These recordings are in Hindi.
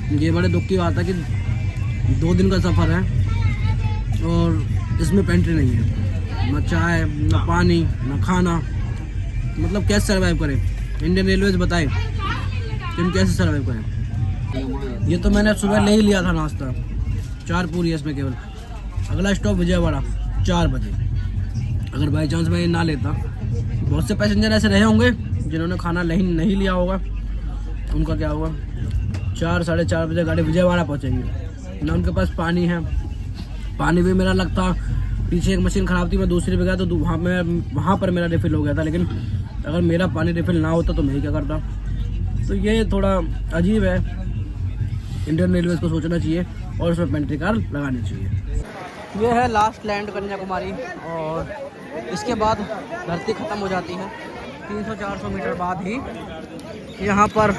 ये बड़े दुख की बात है कि 2 दिन का सफ़र है और इसमें पेंट्री नहीं है, ना चाय ना पानी ना खाना। मतलब कैसे सर्वाइव करें? इंडियन रेलवेज बताए कि हम कैसे सर्वाइव करें। ये तो मैंने सुबह ले ही लिया था नाश्ता, 4 पूरी है इसमें केवल। अगला स्टॉप विजयवाड़ा 4 बजे। अगर बाई चांस मैं ये ना लेता, बहुत से पैसेंजर ऐसे रहे होंगे जिन्होंने खाना नहीं लिया होगा, उनका क्या होगा? 4 साढ़े 4 बजे गाड़ी विजयवाड़ा पहुँचेंगे ना, उनके पास पानी है। पानी भी मेरा लगता, पीछे एक मशीन ख़राब थी, मैं दूसरी पे गया तो वहाँ पर मेरा रिफ़िल हो गया था। लेकिन अगर मेरा पानी रिफ़िल ना होता तो मैं ही क्या करता? तो ये थोड़ा अजीब है। इंडियन रेलवेज़ को सोचना चाहिए और उसमें पेंट्री कार लगानी चाहिए। ये है लास्ट लैंड कन्याकुमारी और इसके बाद धरती ख़त्म हो जाती है। 300-400 मीटर बाद ही यहाँ पर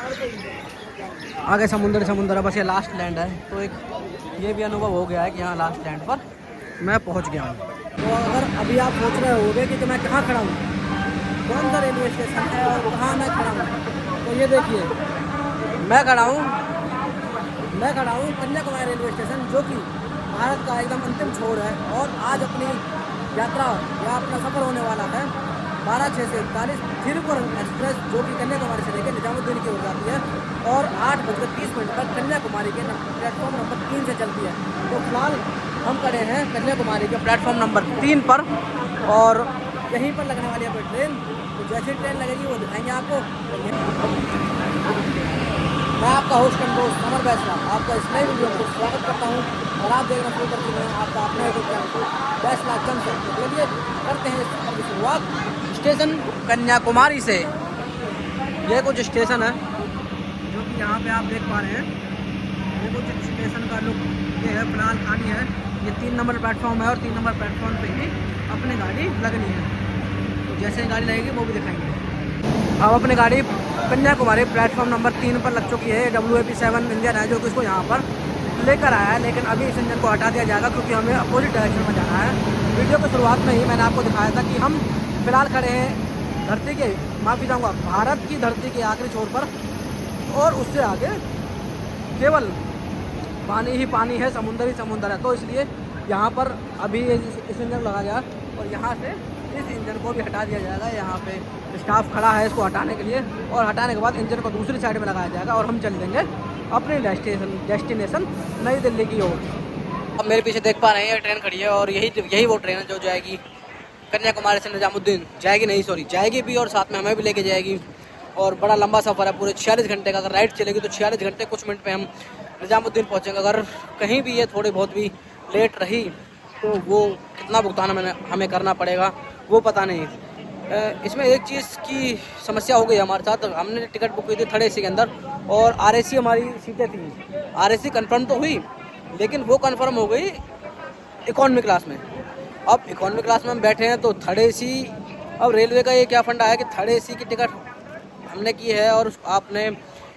आगे समुंदर है, बस ये लास्ट लैंड है। तो एक ये भी अनुभव हो गया है कि यहाँ लास्ट लैंड पर मैं पहुँच गया हूँ। तो अगर अभी आप सोच रहे होगे कि मैं कहाँ खड़ा हूँ, कौन सा रेलवे स्टेशन है और कहाँ मैं खड़ा हूँ, तो ये देखिए मैं खड़ा हूँ कन्याकुमारी रेलवे स्टेशन, जो कि भारत का एकदम अंतिम छोर है। और आज अपनी यात्रा या अपना सफ़र होने वाला है 12:06 से 41 थिरुवनंतपुरम एक्सप्रेस, जो कि कन्याकुमारी से लेकर निजामुद्दीन की ओर जाती है और 8:30 पर कन्याकुमारी के प्लेटफॉर्म नंबर 3 से चलती है। तो फिलहाल हम खड़े हैं कन्याकुमारी के प्लेटफॉर्म नंबर 3 पर और यहीं पर लगने वाली है ट्रेन। तो जैसी ट्रेन लगेगी वो दिखाएंगे आपको। मैं आपका होस्ट एंड दोस्त समर बैसला आपका इस नई वीडियो को स्वागत करता हूँ और आप देखना शुरू कर चुके हैं आपका अपना यूट्यूब चैनल बैसला जंक्शन। तो चलिए करते हैं इस सफर की शुरुआत स्टेशन कन्याकुमारी से। ये कुछ स्टेशन है जो कि यहाँ पे आप देख पा रहे हैं। ये कुछ स्टेशन का लुक ये है, फिलहाल खाली है। ये 3 नंबर प्लेटफॉर्म है और 3 नंबर प्लेटफॉर्म पे ही अपनी गाड़ी लगनी है। तो जैसे ही गाड़ी लगेगी वो भी दिखाएंगे। अब अपनी गाड़ी कन्याकुमारी प्लेटफॉर्म नंबर 3 पर लग चुकी है। WAP-7 इंजन है जो कि इसको यहाँ पर लेकर आया है, लेकिन अभी इस इंजन को हटा दिया जाएगा क्योंकि हमें अपोजिट डायरेक्शन में जाना है। वीडियो की शुरुआत में ही मैंने आपको दिखाया था कि हम फिलहाल खड़े हैं धरती के, माफ़ी चाहूँगा, भारत की धरती के आखिरी छोर पर और उससे आगे केवल पानी ही पानी है, समुंदर ही समुंदर है। तो इसलिए यहाँ पर अभी इस इंजन लगा गया और यहाँ से इस इंजन को भी हटा दिया जाएगा। यहाँ पे स्टाफ खड़ा है इसको हटाने के लिए और हटाने के बाद इंजन को दूसरी साइड में लगाया जाएगा और हम चल देंगे अपने डेस्टिनेशन नई दिल्ली की ओर। अब मेरे पीछे देख पा रहे हैं ये ट्रेन खड़ी है और यही वो ट्रेन है जो जाएगी कन्याकुमारी से निजामुद्दीन। जाएगी भी और साथ में हमें भी लेके जाएगी। और बड़ा लंबा सफ़र है, पूरे 46 घंटे का। अगर राइट चलेगी तो 46 घंटे कुछ मिनट में हम निजामुद्दीन पहुँचेंगे। अगर कहीं भी ये थोड़ी बहुत भी लेट रही तो वो कितना भुगतान हमें करना पड़ेगा वो पता नहीं। इसमें एक चीज़ की समस्या हो गई हमारे साथ। हमने टिकट बुक की थी 3rd AC के अंदर और RAC हमारी सीटें थी। RAC कंफर्म तो हुई लेकिन वो कंफर्म हो गई इकॉनमी क्लास में। अब इकॉनमी क्लास में हम बैठे हैं तो 3rd AC। अब रेलवे का ये क्या फंडा है कि 3rd AC की टिकट हमने की है और आपने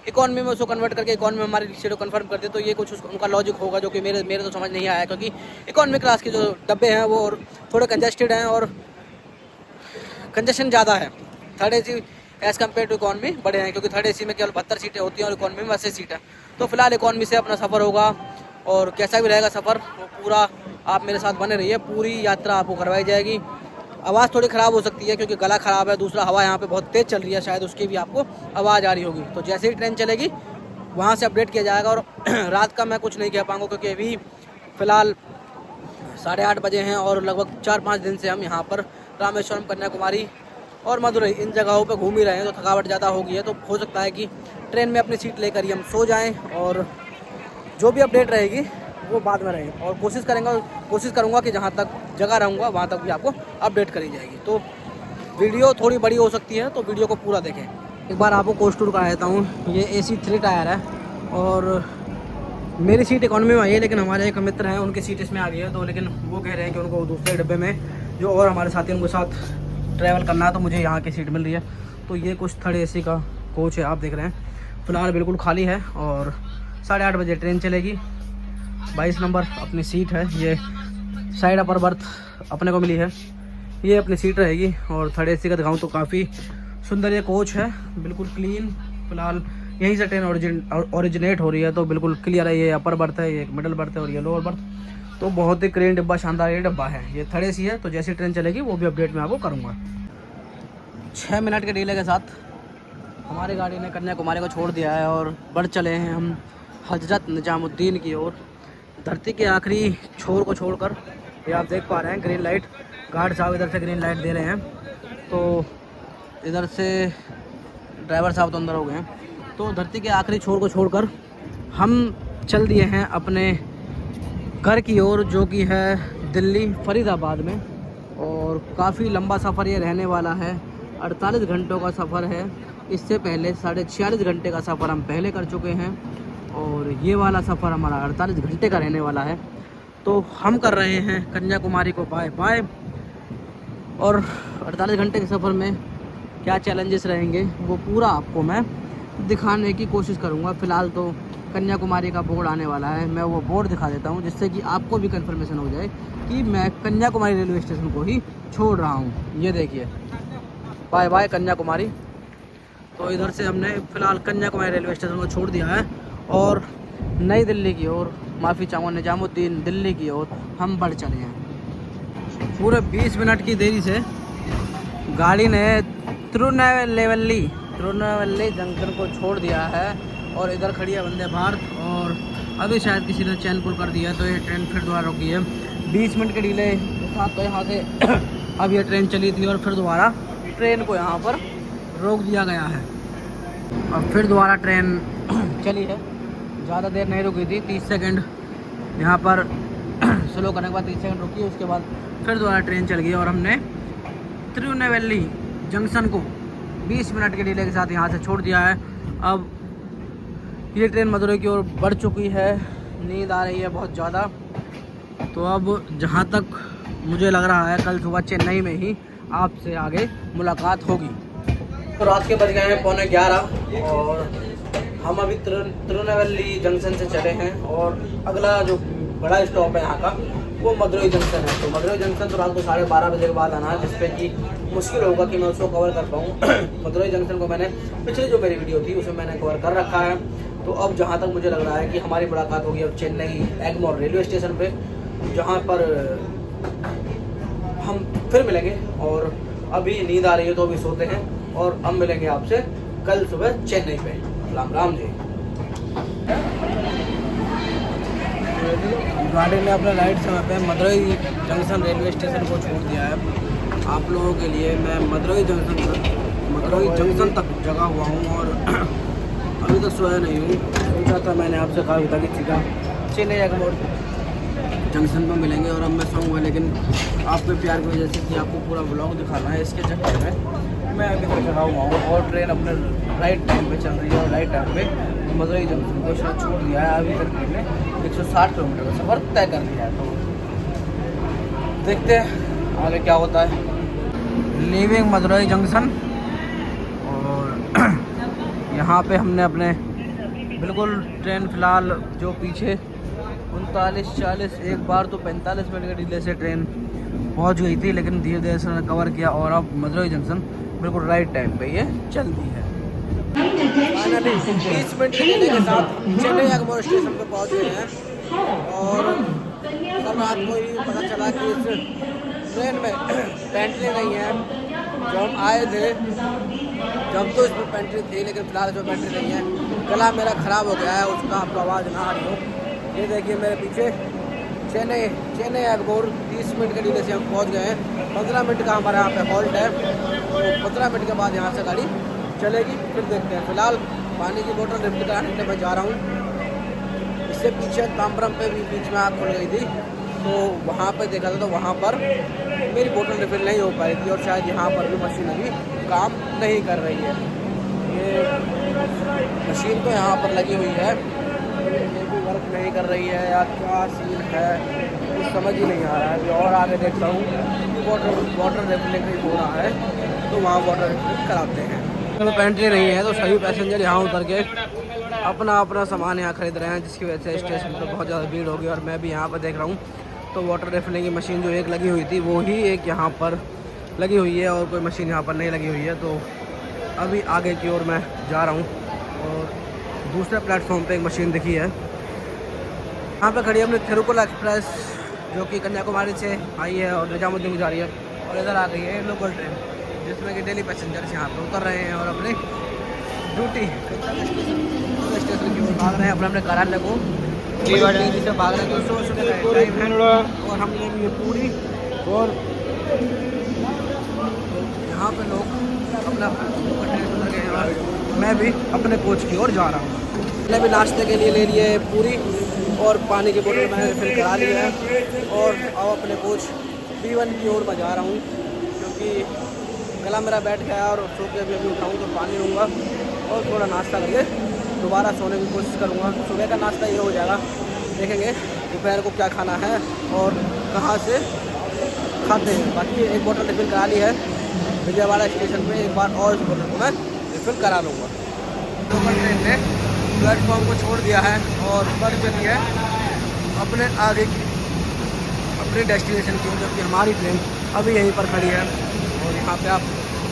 इकॉनमी में उसको कन्वर्ट करके इकॉनमी में हमारी सीटों कन्फर्म कर दी। तो ये कुछ उनका लॉजिक होगा जो कि मेरे तो समझ नहीं आया, क्योंकि इकॉनमी क्लास के जो डब्बे हैं वो थोड़े कंजेस्टेड हैं और कंजेशन ज़्यादा है। 3rd AC as compare to economy बड़े हैं, क्योंकि 3rd AC में केवल 72 सीटें होती हैं और इकॉनमी में 80 सीट है। तो फिलहाल इकॉनमी से अपना सफ़र होगा और कैसा भी रहेगा सफ़र वो पूरा आप मेरे साथ बने रहिए। पूरी यात्रा आपको करवाई जाएगी। आवाज़ थोड़ी ख़राब हो सकती है क्योंकि गला ख़राब है, दूसरा हवा यहाँ पे बहुत तेज़ चल रही है, शायद उसकी भी आपको आवाज़ आ रही होगी। तो जैसे ही ट्रेन चलेगी वहाँ से अपडेट किया जाएगा। और रात का मैं कुछ नहीं कह पाऊँगा क्योंकि अभी फ़िलहाल 8:30 बजे हैं और लगभग 4-5 दिन से हम यहाँ पर रामेश्वरम, कन्याकुमारी और मदुरई इन जगहों पे घूम ही रहे हैं। तो थकावट ज़्यादा हो गई है, तो हो सकता है कि ट्रेन में अपनी सीट लेकर ही हम सो जाएं और जो भी अपडेट रहेगी वो बाद में रहेगी। और कोशिश करूँगा कि जहाँ तक जगह रहूँगा वहाँ तक भी आपको अपडेट करी जाएगी। तो वीडियो थोड़ी बड़ी हो सकती है, तो वीडियो को पूरा देखें। एक बार आपको कोच टूर करा देता हूँ। ये AC 3 टायर है और मेरी सीट इकॉनमी में आई है, लेकिन हमारे एक मित्र हैं उनकी सीट इसमें आ गई है। तो लेकिन वो कह रहे हैं कि उनको दूसरे डब्बे में जो और हमारे साथी उनके साथ ट्रैवल करना है, तो मुझे यहाँ की सीट मिल रही है। तो ये कुछ 3rd AC का कोच है, आप देख रहे हैं। फ़िलहाल बिल्कुल खाली है और 8:30 बजे ट्रेन चलेगी। 22 नंबर अपनी सीट है। ये साइड अपर बर्थ अपने को मिली है, ये अपनी सीट रहेगी। और 3rd AC का दिखाऊँ तो काफ़ी सुंदर ये कोच है, बिल्कुल क्लीन। फ़िलहाल यहीं से ट्रेन ओरिजिनेट हो रही है। तो बिल्कुल क्लियर है, ये अपर बर्थ है, ये मिडल बर्थ है और ये लोअर बर्थ। तो बहुत ही क्लीन डिब्बा, शानदार ये डिब्बा है। ये थर्ड AC है, तो जैसी ट्रेन चलेगी वो भी अपडेट मैं आपको करूँगा। 6 मिनट के डिले के साथ हमारी गाड़ी ने कन्याकुमारी को छोड़ दिया है और बढ़ चले हैं हम हजरत निजामुद्दीन की ओर। धरती के आखिरी छोर को छोड़कर ये आप देख पा रहे हैं ग्रीन लाइट, गार्ड साहब इधर से ग्रीन लाइट दे रहे हैं। तो इधर से ड्राइवर साहब तो अंदर हो गए हैं। तो धरती के आखिरी छोर को छोड़कर हम चल दिए हैं अपने घर की ओर, जो कि है दिल्ली फरीदाबाद में। और काफ़ी लंबा सफ़र ये रहने वाला है, 48 घंटों का सफ़र है। इससे पहले 46.5 घंटे का सफ़र हम पहले कर चुके हैं और ये वाला सफ़र हमारा 48 घंटे का रहने वाला है। तो हम कर रहे हैं कन्याकुमारी को बाय बाय। और 48 घंटे के सफ़र में क्या चैलेंजेस रहेंगे वो पूरा आपको मैं दिखाने की कोशिश करूँगा। फ़िलहाल तो कन्याकुमारी का बोर्ड आने वाला है, मैं वो बोर्ड दिखा देता हूँ जिससे कि आपको भी कन्फर्मेशन हो जाए कि मैं कन्याकुमारी रेलवे स्टेशन को ही छोड़ रहा हूँ। ये देखिए, बाय बाय कन्याकुमारी। तो इधर से हमने फ़िलहाल कन्याकुमारी रेलवे स्टेशन को छोड़ दिया है और नई दिल्ली की ओर, माफ़ी चाहूँगा निजामुद्दीन दिल्ली की ओर हम बढ़ चले हैं। पूरे 20 मिनट की देरी से गाड़ी ने तिरुनेलवेली जंक्शन को छोड़ दिया है और इधर खड़ी है वंदे भारत। और अभी शायद किसी ने चैन पुल कर दिया है, तो ये ट्रेन फिर दोबारा रुकी है 20 मिनट के डिले के साथ। तो यहाँ से अब ये ट्रेन चली थी और फिर दोबारा ट्रेन को यहाँ पर रोक दिया गया है। और फिर दोबारा ट्रेन चली है, ज़्यादा देर नहीं रुकी थी, 30 सेकंड यहाँ पर स्लो करने के बाद 30 सेकंड रुकी, उसके बाद फिर दोबारा ट्रेन चल गई और हमने तिरुनेलवेली जंक्शन को 20 मिनट के डिले के साथ यहाँ से छोड़ दिया है। अब ये ट्रेन मदुरई की ओर बढ़ चुकी है, नींद आ रही है बहुत ज़्यादा। तो अब जहाँ तक मुझे लग रहा है कल सुबह चेन्नई में ही आपसे आगे मुलाकात होगी। तो रात के बज गए हैं 11:15 और हम अभी तिरुनेलवेली जंक्शन से चले हैं और अगला जो बड़ा स्टॉप है यहाँ का वो मदुरई जंक्शन है। तो मदुरई जंक्शन तो रात को 12:30 बजे के बाद आना है, जिसपे कि मुश्किल होगा कि मैं उसको कवर कर पाऊँ। मदुरई जंक्शन को मैंने पिछली जो मेरी वीडियो थी उसमें मैंने कवर कर रखा है। तो अब जहाँ तक मुझे लग रहा है कि हमारी मुलाकात होगी अब चेन्नई एगमोर रेलवे स्टेशन पे, जहाँ पर हम फिर मिलेंगे। और अभी नींद आ रही है तो अभी सोते हैं और अब मिलेंगे आपसे कल सुबह चेन्नई पे। राम राम जी। गाड़ी ने अपना राइट समय पे मदुरई जंक्शन रेलवे स्टेशन को छोड़ दिया है। आप लोगों के लिए मैं मदुरई जंक्शन तक जगा हुआ हूँ और अभी तक सोया नहीं हूँ। सोचा था मैंने आपसे कहा था कि सीधा चेन्नई एगमोर जंक्शन पर मिलेंगे और अब मैं सोऊंगा, लेकिन आपके प्यार की वजह से कि आपको पूरा ब्लॉग दिखाना है, इसके चक्कर में मैं अभी तक जगा हुआ हूँ। और ट्रेन अपने राइट टाइम पे चल रही है और राइट टाइम पे मदुरई जंक्शन को शायद छोड़ दिया है। अभी तक ट्रेन ने 160 किलोमीटर का सफ़र तय कर दिया है। तो देखते हैं आगे क्या होता है। लीविंग मदुरई जंक्शन और यहाँ पे हमने अपने बिल्कुल ट्रेन फ़िलहाल जो पीछे 39-40 एक बार तो 45 मिनट के डिले से ट्रेन पहुँच गई थी, लेकिन धीरे धीरे से कवर किया और अब मदुरई जंक्शन बिल्कुल राइट टाइम पे ये चलती है। फाइनली 20 मिनट के डिले के साथ चेन्नई एगमोर स्टेशन पर पहुँच गए हैं और कल रात को ही पता चला कि इस ट्रेन में पेंट्री नहीं है। जो हम आए थे जब तो इसमें पेंट्री थी, लेकिन फ़िलहाल जो पेंट्री नहीं है। गला मेरा ख़राब हो गया है, उसका आपको आवाज़ ना आ रही हो। ये देखिए मेरे पीछे चेन्नई एगमोर 30 मिनट के डिले से हम पहुंच गए हैं। 15 मिनट का हमारा यहाँ पे हॉल्ट है, तो 15 मिनट के बाद यहाँ से गाड़ी चलेगी, फिर देखते हैं। फ़िलहाल पानी की बोतल रिफिल कराने के मैं जा रहा हूँ। इससे पीछे ताम्बरम पे भी बीच में आग खुल गई थी, तो वहाँ पर देखा था तो वहाँ पर मेरी बोतल रिफिल नहीं हो पाई थी और शायद यहाँ पर भी मशीन अभी काम नहीं कर रही है। ये मशीन तो यहाँ पर लगी हुई है, ये भी वर्क नहीं कर रही है या क्या सीन है कुछ समझ ही नहीं आ रहा है। अभी और आगे देखता हूँ कि वाटर रिफिलिंग हो रहा है, तो वहाँ वाटर रिफिलिंग कराते हैं। तो पेंट्री नहीं है तो सभी पैसेंजर यहाँ उतर के अपना अपना सामान यहाँ खरीद रहे हैं, जिसकी वजह से स्टेशन पर बहुत ज़्यादा भीड़ होगी। और मैं भी यहाँ पर देख रहा हूँ तो वाटर रिफिलिंग की मशीन जो एक लगी हुई थी वो ही एक यहाँ पर लगी हुई है और कोई मशीन यहाँ पर नहीं लगी हुई है। तो अभी आगे की ओर मैं जा रहा हूँ और दूसरे प्लेटफॉर्म पे एक मशीन दिखी है। यहाँ पे खड़ी है अपनी थिरुकुला एक्सप्रेस, जो कि कन्याकुमारी से आई है और निजामुद्दीन जा रही है। और इधर आ गई है लोकल ट्रेन, जिसमें कि डेली पैसेंजर्स यहाँ पे उतर रहे हैं और अपनी ड्यूटी स्टेशन की ओर भाग रहे हैं अपने अपने कार्यालय को। से भाग रहे हैं, 200 टाइम है और हमने भी ये पूरी। और यहाँ पे लोग अपना ट्रेन उतर गए हैं और मैं भी अपने कोच की ओर जा रहा हूँ। मैंने भी नाश्ते के लिए ले लिए पूरी और पानी की बोतल मैंने रिफिल करा ली है। और अब अपने कोच B1 की ओर मैं जा रहा हूँ, क्योंकि गला मेरा बैठ गया और सो के अभी उठाऊँ तो पानी लूँगा और थोड़ा नाश्ता करके दोबारा सोने की कोशिश करूँगा। सुबह का नाश्ता ये हो जाएगा, देखेंगे दोपहर को क्या खाना है और कहाँ से खाते हैं। बाकी एक बोतल रिफिल करा ली है विजयवाड़ा स्टेशन पे, एक बार और इस बोतल को मैं रिफिल करा लूँगा। लोकल ट्रेन ने प्लेटफॉर्म को छोड़ दिया है और बढ़ चली है अपने आगे की अपनी डेस्टिनेशन की, जबकि हमारी ट्रेन अभी यहीं पर खड़ी है। और यहाँ पे आप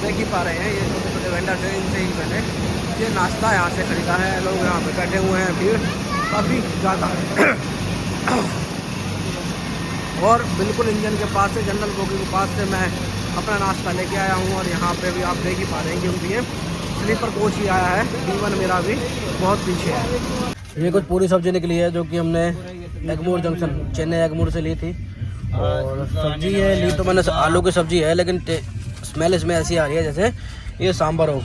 देख ही पा रहे हैं ये छोटे छोटे वेंडर थे, इनसे ही मैंने ये नाश्ता यहाँ से खरीदा है। लोग यहाँ पे बैठे हुए हैं, भीड़ काफ़ी ज़्यादा है। और बिल्कुल इंजन के पास से, जनरल बोगी के पास से मैं अपना नाश्ता लेके आया हूँ। और यहाँ पे भी आप देख ही पा रहे हैं क्योंकि ये स्लीपर कोच ही आया है, B1 मेरा भी बहुत पीछे है। ये कुछ पूरी सब्जी निकली है जो कि हमने एगमोर जंक्शन चेन्नई एगमोर से ली थी। और सब्जी है ली तो मैंने आलू की सब्जी है, लेकिन स्मेल इसमें ऐसी आ रही है जैसे ये सांभर हो।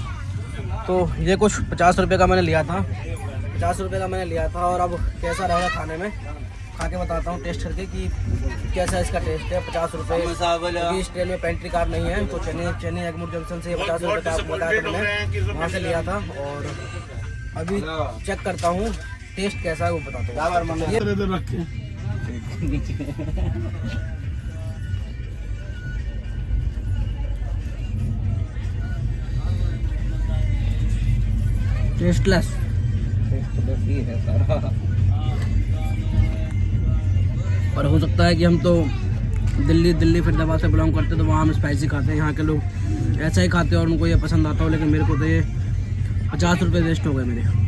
तो ये कुछ 50 रुपये का मैंने लिया था, 50 रुपये का मैंने लिया था। और अब कैसा रहेगा खाने में, खा के बताता हूँ टेस्ट करके कि कैसा इसका टेस्ट है। 50 रुपये, इस ट्रेन में पेंट्री कार्ड नहीं है, तो चेन्नई एगमोर जंक्शन से 50 रुपये का बताया तो मैंने वहाँ से लिया था। और अभी चेक करता हूँ टेस्ट कैसा है वो बताता हूँ। टेस्टलेस ही है सारा। और हो सकता है कि हम तो दिल्ली फरीदाबाद से बिलोंग करते तो वहाँ हम स्पाइसी खाते हैं, यहाँ के लोग ऐसा ही खाते हैं और उनको ये पसंद आता हो। लेकिन मेरे को तो ये 50 रुपये वेस्ट हो गए मेरे।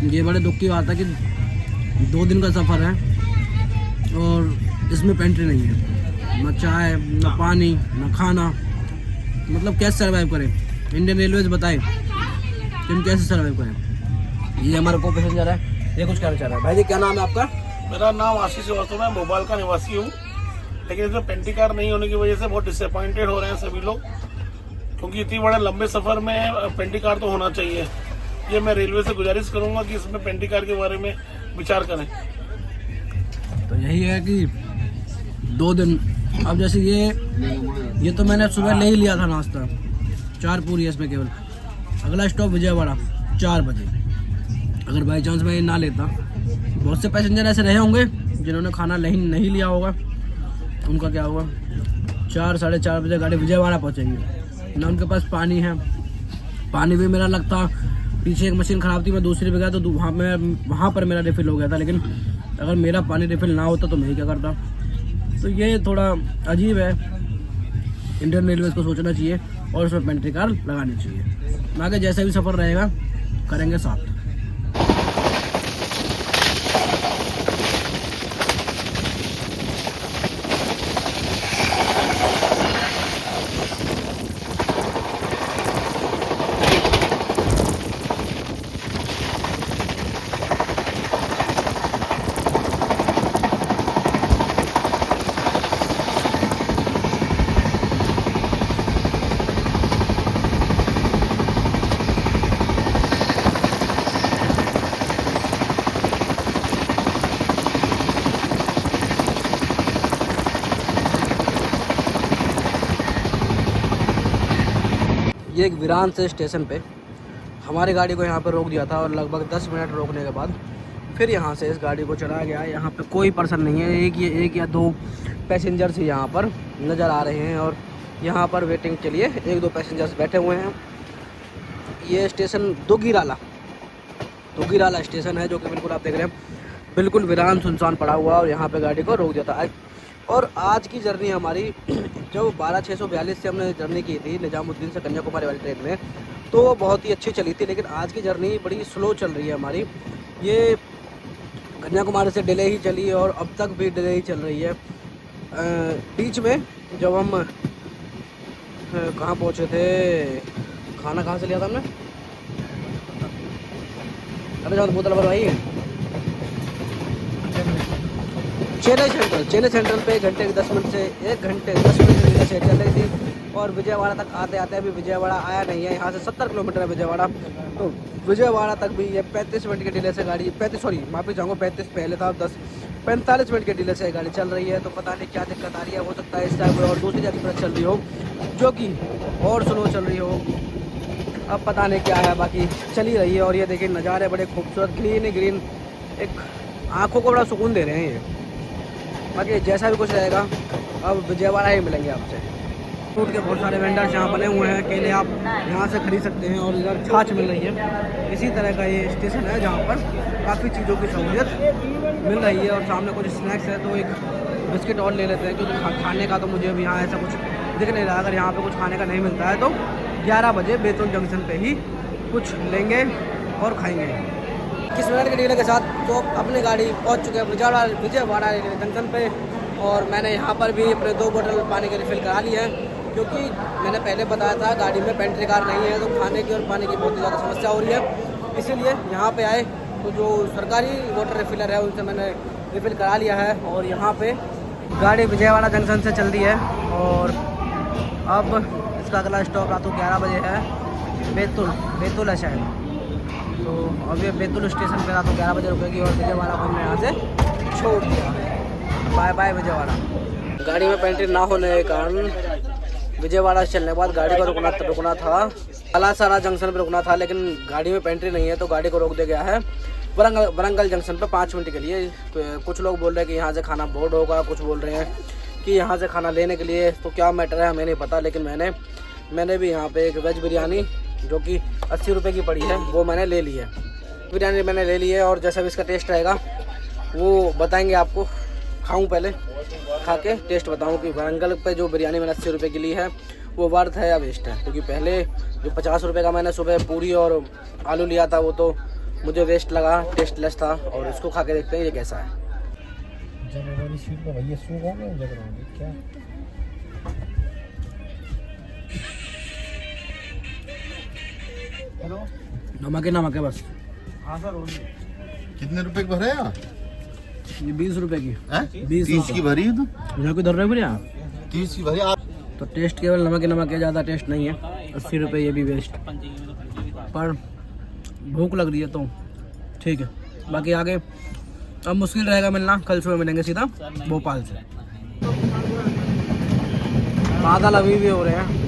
ये बड़े दुख की बात है कि 2 दिन का सफ़र है और इसमें पेंट्री नहीं है, न चाय न पानी न खाना। मतलब कैसे सर्वाइव करें? इंडियन रेलवेज बताए कि हम कैसे सर्वाइव करें। ये हमारा को पैसेंजर है, ये कुछ कहना चाह रहा है। भाई जी क्या नाम है आपका? मेरा नाम आशीष श्रीवास्तव, मैं भोपाल का निवासी हूँ। लेकिन इसमें पेंट्री कार नहीं होने की वजह से बहुत डिसअपॉइंटेड हो रहे हैं सभी लोग, क्योंकि इतनी बड़े लंबे सफ़र में पेंट्री कार तो होना चाहिए। ये मैं रेलवे से गुजारिश करूँगा कि इसमें पेंट्री कार के बारे में विचार करें। तो यही है कि 2 दिन, अब जैसे ये तो मैंने सुबह ले ही लिया था नाश्ता, 4 पूरी है इसमें केवल। अगला स्टॉप विजयवाड़ा 4 बजे। अगर बाई चांस मैं ये ना लेता, बहुत से पैसेंजर ऐसे रहे होंगे जिन्होंने खाना नहीं लिया होगा, उनका क्या होगा? 4 साढ़े 4 बजे गाड़ी विजयवाड़ा पहुँचेंगे ना, उनके पास पानी है। पानी भी मेरा लगता, पीछे एक मशीन ख़राब थी, मैं दूसरी पे गया तो वहाँ पर मेरा रिफ़िल हो गया था। लेकिन अगर मेरा पानी रिफ़िल ना होता तो मैं क्या करता? तो ये थोड़ा अजीब है। इंडियन रेलवेज़ को सोचना चाहिए और उसमें पेंट्री कार लगानी चाहिए। आगे जैसा भी सफ़र रहेगा करेंगे साथ। ये एक वीरान से स्टेशन पे हमारी गाड़ी को यहाँ पर रोक दिया था और लगभग 10 मिनट रोकने के बाद फिर यहाँ से इस गाड़ी को चलाया गया। यहाँ पे कोई पर्सन नहीं है, एक या 2 पैसेंजर्स ही यहाँ पर नज़र आ रहे हैं और यहाँ पर वेटिंग के लिए 1-2 पैसेंजर्स बैठे हुए हैं। ये स्टेशन दुग्गीराला स्टेशन है, जो कि बिल्कुल आप देख रहे हैं बिल्कुल वीरान सुनसान पड़ा हुआ और यहाँ पर गाड़ी को रोक दिया था। और आज की जर्नी हमारी जो 12,642 से हमने जर्नी की थी निजामुद्दीन से कन्याकुमारी वाली ट्रेन में, तो वो बहुत ही अच्छी चली थी। लेकिन आज की जर्नी बड़ी स्लो चल रही है हमारी। ये कन्याकुमारी से डिले ही चली और अब तक भी डिले ही चल रही है। बीच में जब हम कहाँ पहुँचे थे, खाना कहाँ से लिया था हमने, अरे जहाँ बोतल भरवाई है, चेन्नई सेंट्रल पे 1 घंटे 10 मिनट से 1 घंटे 10 मिनट से चल रही थी। और विजयवाड़ा तक आते आते अभी विजयवाड़ा आया नहीं है। यहाँ से 70 किलोमीटर है विजयवाड़ा, तो विजयवाड़ा तक भी ये 35 मिनट के डिले से गाड़ी 35 पहले था, 45 मिनट के डिले से गाड़ी चल रही है। तो पता नहीं क्या दिक्कत आ रही है, हो सकता है इस टाइम और दूसरी एक्सप्रेस चल रही हो जो कि और स्लो चल रही हो, अब पता नहीं क्या है, बाकी चली रही है। और ये देखिए नज़ारे बड़े खूबसूरत ग्रीन, एक आँखों को बड़ा सुकून दे रहे हैं ये। बाकी जैसा भी कुछ रहेगा अब विजयवाड़ा ही मिलेंगे आपसे। फ्रूट के बहुत सारे वेंडर्स यहाँ बने हुए हैं, केले आप यहाँ से खरीद सकते हैं। और इधर छाछ मिल रही है। इसी तरह का ये स्टेशन है जहाँ पर काफ़ी चीज़ों की सहूलियत मिल रही है। और सामने कुछ स्नैक्स है, तो एक बिस्किट और ले लेते हैं, क्योंकि खाने का तो मुझे अभी यहाँ ऐसा कुछ दिख नहीं रहा। अगर यहाँ पर कुछ खाने का नहीं मिलता है तो 11 बजे बैतूल जंक्शन पर ही कुछ लेंगे और खाएँगे। 21 मिनट के डिले के साथ तो अपनी गाड़ी पहुंच चुके हैं विजयवाड़ा जंक्शन पे। और मैंने यहाँ पर भी अपने 2 बोतल पानी की रिफ़िल करा ली है, क्योंकि मैंने पहले बताया था गाड़ी में पेंट्री कार नहीं है, तो खाने की और पानी की बहुत ज़्यादा समस्या हो रही है। इसीलिए यहाँ पे आए तो जो सरकारी वाटर रिफ़िलर है उनसे मैंने रिफ़िल करा लिया है। और यहाँ पे गाड़ी विजयवाड़ा जंक्शन से चल रही है। और अब इसका अगला स्टॉप रात को 11 बजे है बैतूल है शायद। तो अब ये बैतूल स्टेशन पे रात को 11 बजे रुकेगी और विजयवाड़ा को हमने यहाँ से छोड़ दिया। Bye bye Vijayawada. गाड़ी में पेंट्री ना होने के कारण विजयवाड़ा चलने के बाद गाड़ी को रुकना था पलासारा जंक्शन पे रुकना था, लेकिन गाड़ी में पेंट्री नहीं है तो गाड़ी को रोक दिया गया है वरंगल जंक्शन पे 5 मिनट के लिए। कुछ लोग बोल रहे हैं कि यहाँ से खाना बोर्ड होगा, कुछ बोल रहे हैं कि यहाँ से खाना लेने के लिए, तो क्या मैटर है हमें नहीं पता। लेकिन मैंने भी यहाँ पे एक वेज बिरयानी जो कि 80 रुपये की पड़ी है वो मैंने ले ली है। बिरयानी मैंने ले ली है और जैसा भी इसका टेस्ट रहेगा वो बताएंगे आपको। खाऊं पहले, खा के टेस्ट बताऊं कि वरंगल पे जो बिरयानी मैंने 80 रुपये की ली है वो वर्थ है या वेस्ट है। क्योंकि पहले जो 50 रुपये का मैंने सुबह पूरी और आलू लिया था वो तो मुझे वेस्ट लगा, टेस्टलेस था। और इसको खा के देखते हैं ये कैसा है। नमक है बस। हाँ सर। कितने रुपए की भरे हैं? ये 20 रुपए की। 30 की भरी है। तो यहाँ कोई दर रहे भैया 30 की भरी आप। तो टेस्ट केवल नमक है, ज़्यादा टेस्ट नहीं है। 80 रुपये ये भी वेस्ट, पर भूख लग रही है तो ठीक है। बाकी आगे अब मुश्किल रहेगा मिलना, कल सुबह मिलेंगे सीधा भोपाल से। बादल अभी भी हो रहे हैं।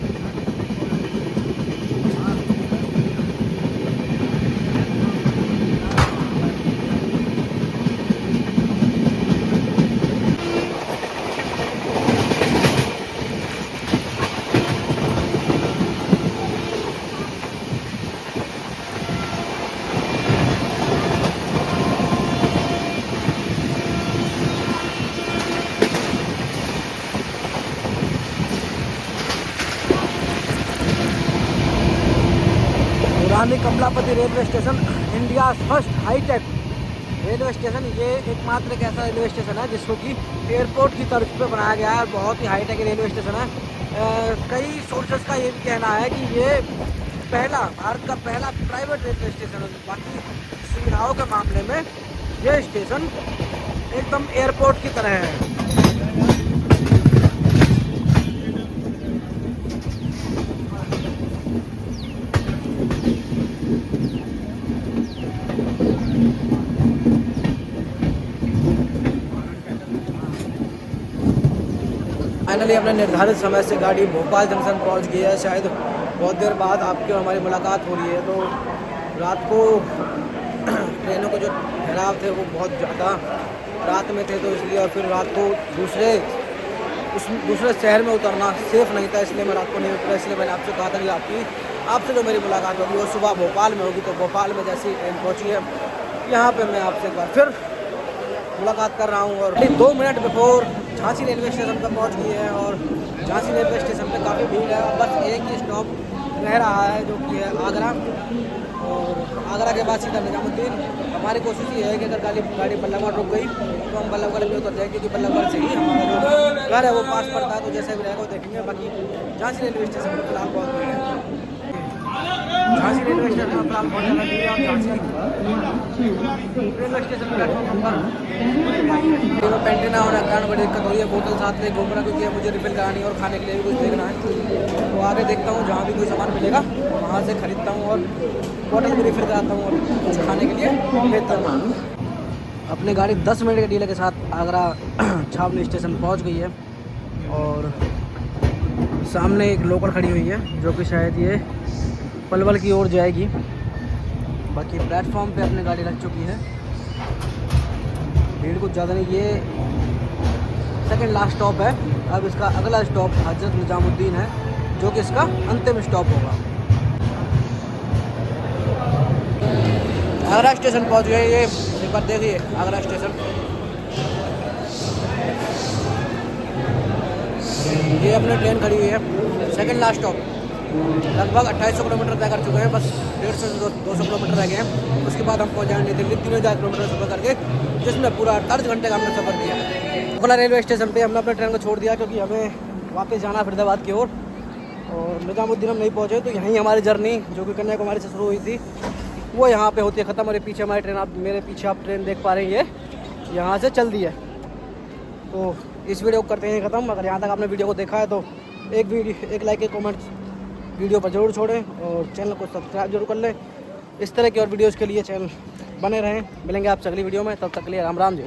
Rani Kamlapati railway station, India first hi-tech railway station. ये एकमात्र एक ऐसा रेलवे स्टेशन है जिसको कि एयरपोर्ट की तर्ज पे बनाया गया है। बहुत ही हाईटेक रेलवे स्टेशन है। कई सोर्सेस का ये भी कहना है कि ये भारत का पहला प्राइवेट रेलवे स्टेशन है। बाकी सुविधाओं के मामले में ये स्टेशन एकदम एयरपोर्ट की तरह है। फाइनली अपने निर्धारित समय से गाड़ी भोपाल जंक्शन पहुंच गई है। शायद बहुत देर बाद आपकी और हमारी मुलाकात हो रही है। तो रात को ट्रेनों के जो ठहराव थे वो बहुत ज़्यादा रात में थे, तो इसलिए और फिर रात को दूसरे शहर में उतरना सेफ़ नहीं था, इसलिए मैं रात को नहीं उतरा। इसलिए मैंने आपसे कहा था कि आपसे जो मेरी मुलाकात होगी वो सुबह भोपाल में होगी। तो भोपाल में जैसी ट्रेन पहुँची है यहाँ पर मैं आपसे एक बार फिर मुलाकात कर रहा हूँ। और 2 minute before Jhansi railway station पर पहुंच गई है और झांसी रेलवे स्टेशन पे काफ़ी भीड़ है। बस एक ही स्टॉप रह रहा है जो कि है आगरा, और आगरा के बाद सीधा निजामुद्दीन। हमारी कोशिश ये है कि अगर गाड़ी बल्लभगढ़ रुक गई तो हम बल्लभगढ़ पे उतर जाएंगे, क्योंकि बल्लभगढ़ से ही हमारा जो घर है वो पास पड़ता है, तो जैसे भी रहेगा वो देखेंगे। बाकी झांसी रेलवे स्टेशन पर फिलहाल बहुत भीड़ है। झांसी रेलवे स्टेशन पर फिलहाल बहुत ज़्यादा भीड़ है। रेलवे स्टेशन प्लेटफॉर्म पर पेंटी ना होने के कारण बड़ी दिक्कत हो रही है। बोतल साथ में घूम रहा क्योंकि मुझे रिफिल करानी है और खाने के लिए भी कुछ देखना है। तो आगे देखता हूँ जहाँ भी कोई सामान मिलेगा वहाँ से खरीदता हूँ और बोतल भी रिफिल कराता हूँ और कुछ खाने के लिए लेता हूँ। अपनी गाड़ी 10 मिनट के डीले के साथ आगरा छावनी स्टेशन पहुँच गई है और सामने एक लोकल खड़ी हुई है जो कि शायद ये पलवल की ओर जाएगी। बाकी प्लेटफॉर्म पे अपनी गाड़ी रख चुकी है। भीड़ कुछ ज़्यादा नहीं, ये सेकंड लास्ट स्टॉप है। अब इसका अगला स्टॉप हजरत निजामुद्दीन है जो कि इसका अंतिम स्टॉप होगा। आगरा स्टेशन पहुंच गए। ये एक बार देखिए आगरा स्टेशन, ये अपनी ट्रेन खड़ी हुई है। सेकंड लास्ट स्टॉप, लगभग 2800 किलोमीटर तय कर चुके हैं, बस 150 से 200 किलोमीटर रह गए हैं। उसके बाद हम पहुंच जाएंगे दिल्ली 3000 किलोमीटर सफ़र करके, जिसमें पूरा 48 घंटे का हमने सफ़र किया है। ओखला रेलवे स्टेशन पे हमने अपने ट्रेन को छोड़ दिया क्योंकि हमें वापस जाना है फरीदाबाद की ओर, और निजामुद्दीन हम नहीं पहुँचे। तो यहीं हमारी जर्नी जो कि कन्याकुमारी से शुरू हुई थी वो यहाँ पे होती है ख़त्म। और पीछे हमारी ट्रेन, आप मेरे पीछे आप ट्रेन देख पा रहे हैं, ये यहाँ से चल दी है। तो इस वीडियो को करते हैं ख़त्म। अगर यहाँ तक आपने वीडियो को देखा है तो एक लाइक एक कमेंट वीडियो पर जरूर छोड़ें और चैनल को सब्सक्राइब जरूर कर लें। इस तरह की और वीडियोज़ के लिए चैनल बने रहें। मिलेंगे आपसे अगली वीडियो में, तब तक के लिए राम राम जी।